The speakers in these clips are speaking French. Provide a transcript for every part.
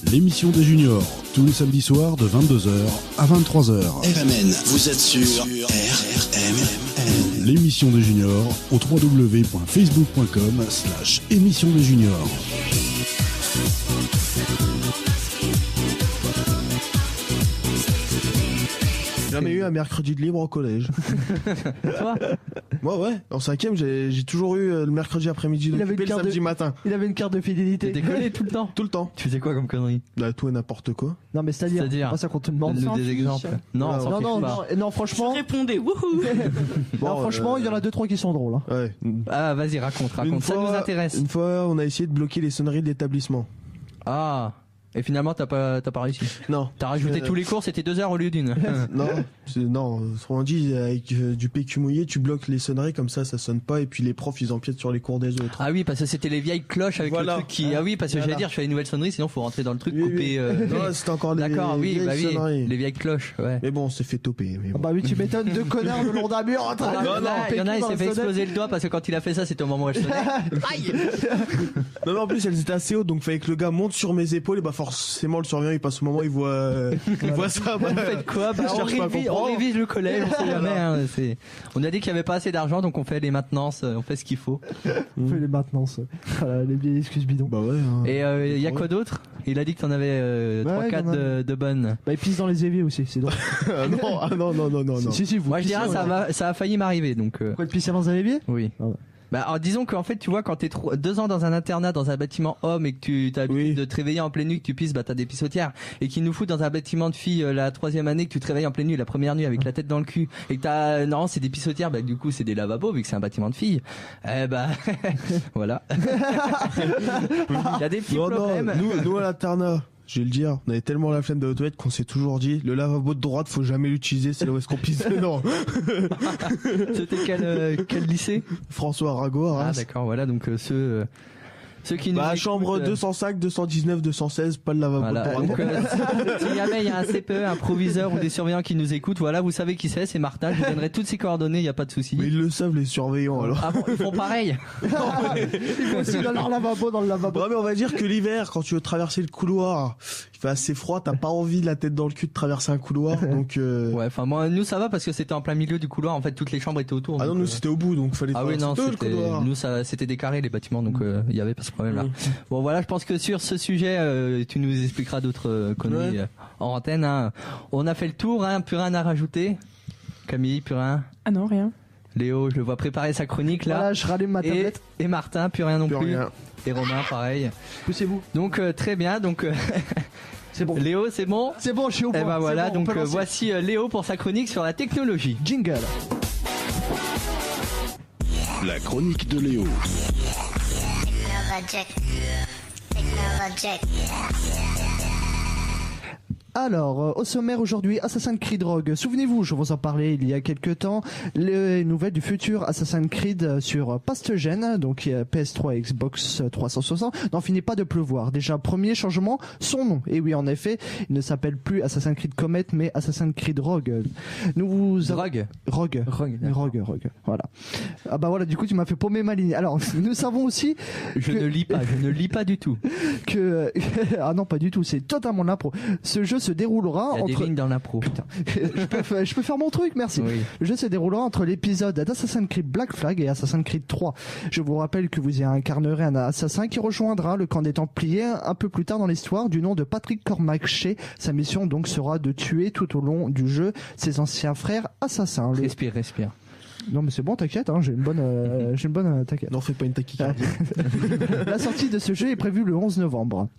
L'émission des juniors, tous les samedis soirs de 22h à 23h. RMN, vous êtes sur RMN. L'émission des juniors au www.facebook.com/émission des juniors. J'ai jamais eu un mercredi de libre au collège. Toi ? Moi ouais, en 5ème j'ai toujours eu le mercredi après-midi d'occupé le samedi matin. Il avait une carte de fidélité. T'étais collé tout le temps. Tout le temps. Tu faisais quoi comme connerie? Bah tout et n'importe quoi. Non mais c'est-à-dire pas ça qu'on te demande. Donne-nous des exemples. Non, non, franchement. Je répondais wouhou. Bon, franchement, il y en a 2-3 qui sont drôles. Hein. Ouais. Ah vas-y raconte, ça nous intéresse. Une fois on a essayé de bloquer les sonneries de l'établissement. Ah. Et finalement, t'as pas réussi. Non. T'as rajouté tous les cours, c'était 2 heures au lieu d'une. Non, autrement dit, avec du PQ mouillé, tu bloques les sonneries comme ça sonne pas, et puis les profs ils empiètent sur les cours des autres. Ah oui, parce que c'était les vieilles cloches avec le truc qui. Ah oui, parce que j'allais dire, je fais une nouvelle sonnerie, sinon faut rentrer dans le truc, couper. Non, c'était encore les vieilles sonneries. Les vieilles cloches, ouais. Mais bon, on s'est fait toper. Mais bon. Bah oui, tu m'étonnes, 2 connards le long d'un mur en train de. Il y en a, il s'est fait exploser le doigt parce que quand il a fait ça, c'était au moment où elle sonnait. Aïe. Non, mais en plus, elles étaient assez hautes, donc fallait que le gars monte sur mes épaules, et bah forcément, le surveillant il passe au moment, il voit ça. Vous faites quoi? On révise le collège, on sait jamais. Hein, on a dit qu'il y avait pas assez d'argent, donc on fait les maintenances, on fait ce qu'il faut. On fait les maintenances. Voilà, les vieilles excuses bidons. Bah ouais. Hein. Et il y a quoi d'autre? Il a dit que t'en avais 3-4 de bonnes. Bah il pisse dans les éviers aussi, c'est drôle. Non. Si, vous. Moi je dirais ça a failli m'arriver donc. Quoi, de pisser dans un évier? Oui. Ah ouais. Bah alors disons qu'en fait tu vois quand t'es 2 ans dans un internat dans un bâtiment homme et que tu t'as l'habitude de te réveiller en pleine nuit, que tu pisses, bah t'as des pissotières, et qu'ils nous foutent dans un bâtiment de filles la 3e année, que tu te réveilles en pleine nuit la première nuit avec la tête dans le cul, et que t'as non c'est des pissotières, bah du coup c'est des lavabos vu que c'est un bâtiment de filles. Bah voilà. Il y a des petits problèmes. Nous à l'internat, je vais le dire, on avait tellement la flemme de l'autoilette qu'on s'est toujours dit le lavabo de droite faut jamais l'utiliser, c'est là où est-ce qu'on pisse dedans. C'était quel lycée? François Arago. Ah d'accord, voilà donc ceux qui nous chambre 205, 219, 216, pas de lavabo de droite. Donc, si jamais il y a un CPE, un proviseur ou des surveillants qui nous écoutent, voilà, vous savez qui c'est Martin, je vous donnerai toutes ses coordonnées, il n'y a pas de souci. Mais ils le savent les surveillants alors. Ah bon, ils font pareil. Ils font aussi dans leur lavabo, dans le lavabo. Ouais, mais on va dire que l'hiver, quand tu veux traverser le couloir, il fait assez froid, t'as pas envie de la tête dans le cul de traverser un couloir, donc Ouais, enfin moi nous ça va parce que c'était en plein milieu du couloir, en fait toutes les chambres étaient autour. Ah non, nous c'était au bout, donc fallait traverser tout le couloir. Nous c'était des carrés les bâtiments, donc il y avait pas ce problème là. Bon voilà, je pense que sur ce sujet tu nous expliqueras d'autres conneries en antenne. Hein. On a fait le tour, hein, plus rien à rajouter. Camille, plus rien. Ah non, rien. Léo, je le vois préparer sa chronique là. Voilà, je rallume ma tablette. Et Martin, plus rien non plus. Rien. Et Romain, pareil. Poussez-vous. Donc très bien, donc c'est bon. Léo, c'est bon? C'est bon, je suis au point. Et ben voilà, bon, donc voici Léo pour sa chronique sur la technologie. Jingle. La chronique de Léo. Alors, au sommaire aujourd'hui, Assassin's Creed Rogue. Souvenez-vous, je vous en parlais il y a quelques temps, les nouvelles du futur Assassin's Creed sur PastGen, donc PS3 et Xbox 360, n'en finit pas de pleuvoir. Déjà, premier changement, son nom. Et oui, en effet, il ne s'appelle plus Assassin's Creed Comet, mais Assassin's Creed Rogue. Rogue. Voilà. Ah bah voilà, du coup, tu m'as fait paumer ma ligne. Alors, nous savons aussi... Je ne lis pas du tout. Ah non, pas du tout, c'est totalement l'impro. Ce jeu se déroulera entre... des lignes dans l'impro. Putain, je peux faire mon truc, merci. Oui. Le jeu se déroulera entre l'épisode d'Assassin's Creed Black Flag et Assassin's Creed 3. Je vous rappelle que vous y incarnerez un assassin qui rejoindra le camp des Templiers un peu plus tard dans l'histoire du nom de Patrick Cormac-Shea. Sa mission donc sera de tuer tout au long du jeu ses anciens frères assassins. Respire. Non mais c'est bon, t'inquiète, hein, j'ai une bonne t'inquiète. Non, fais pas une tachycardie. La sortie de ce jeu est prévue le 11 novembre.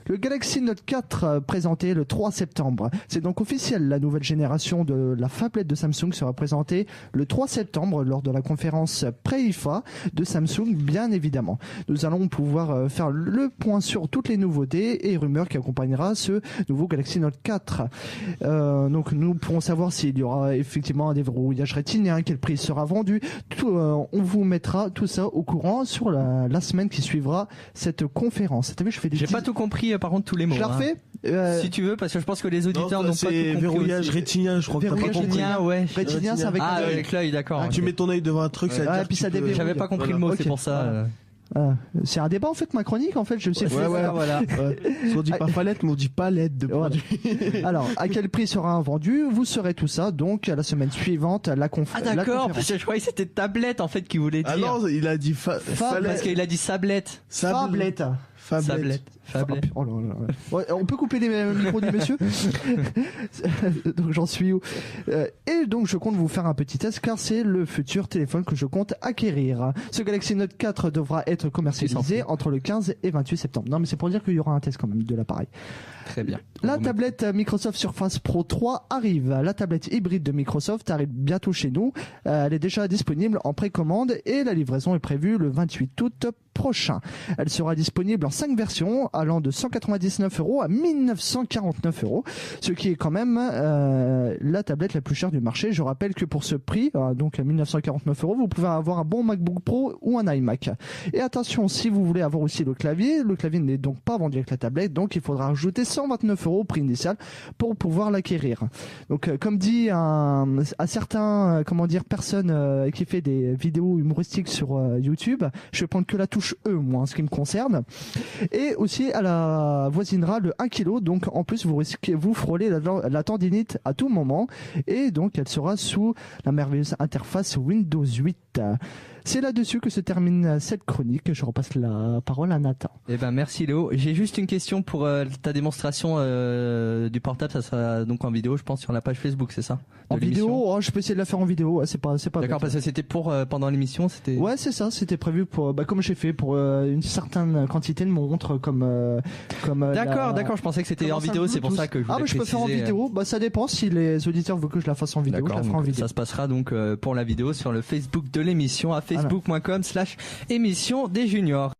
Le Galaxy Note 4 présenté le 3 septembre. C'est donc officiel, la nouvelle génération de la phablette de Samsung sera présentée le 3 septembre lors de la conférence pré-IFA de Samsung, bien évidemment. Nous allons pouvoir faire le point sur toutes les nouveautés et rumeurs qui accompagnera ce nouveau Galaxy Note 4. Donc nous pourrons savoir s'il y aura effectivement un déverrouillage rétinien, quel prix sera vendu. On vous mettra tout ça au courant sur la semaine qui suivra cette conférence. T'as vu, j'ai pas tout compris par contre tous les mots. Je la refais si tu veux, parce que je pense que les auditeurs n'ont pas tout compris. C'est verrouillage rétinien, je crois que t'as pas compris. Rétinien, c'est avec avec l'œil, d'accord. Tu mets ton œil devant un truc, ça puis ça déverrouille. J'avais pas compris le mot, c'est pour ça. C'est un débat en fait, ma chronique en fait, je me suis fait. Ouais. Voilà. On dit pas palette, mais on dit palette de produits. Alors, à quel prix sera vendu? Vous saurez tout ça donc à la semaine suivante, la Ah conférence. d'accord, parce que je croyais que c'était tablette en fait qu'il voulait dire. Ah non, il a dit Parce qu'il a dit sablette. Fablette. Sablette. Oh là là. Ouais, on peut couper les micros du monsieur. Donc j'en suis où? Et donc je compte vous faire un petit test car c'est le futur téléphone que je compte acquérir. Ce Galaxy Note 4 devra être commercialisé entre le 15 et 28 septembre. Non mais c'est pour dire qu'il y aura un test quand même de l'appareil. Très bien. La tablette Microsoft Surface Pro 3 arrive. La tablette hybride de Microsoft arrive bientôt chez nous. Elle est déjà disponible en précommande et la livraison est prévue le 28 août prochain. Elle sera disponible en 5 versions allant de 199 € à 1949 €, ce qui est quand même la tablette la plus chère du marché. Je rappelle que pour ce prix, donc à 1949 €, vous pouvez avoir un bon MacBook Pro ou un iMac. Et attention, si vous voulez avoir aussi le clavier n'est donc pas vendu avec la tablette, donc il faudra ajouter 129 € au prix initial pour pouvoir l'acquérir. Donc comme dit à certains personnes qui fait des vidéos humoristiques sur YouTube, je vais prendre que la touche E moi en ce qui me concerne, et aussi elle avoisinera le 1 kg, donc en plus vous frôlez la tendinite à tout moment, et donc elle sera sous la merveilleuse interface Windows 8. C'est là-dessus que se termine cette chronique. Je repasse la parole à Nathan. Eh ben merci Léo. J'ai juste une question pour ta démonstration du portable. Ça sera donc en vidéo, je pense, sur la page Facebook, c'est ça? En vidéo, je peux essayer de la faire en vidéo. Ouais, c'est pas. D'accord, parce que c'était pour pendant l'émission, c'était. Ouais, c'est ça. C'était prévu pour, comme j'ai fait pour une certaine quantité de montres, comme. D'accord. Je pensais que c'était en vidéo. C'est pour ça que je voulais je peux faire en vidéo. Ça dépend si les auditeurs veulent que je la fasse en vidéo. Je la ferai en vidéo. Ça se passera donc pour la vidéo sur le Facebook de l'émission à facebook.com/émission des juniors.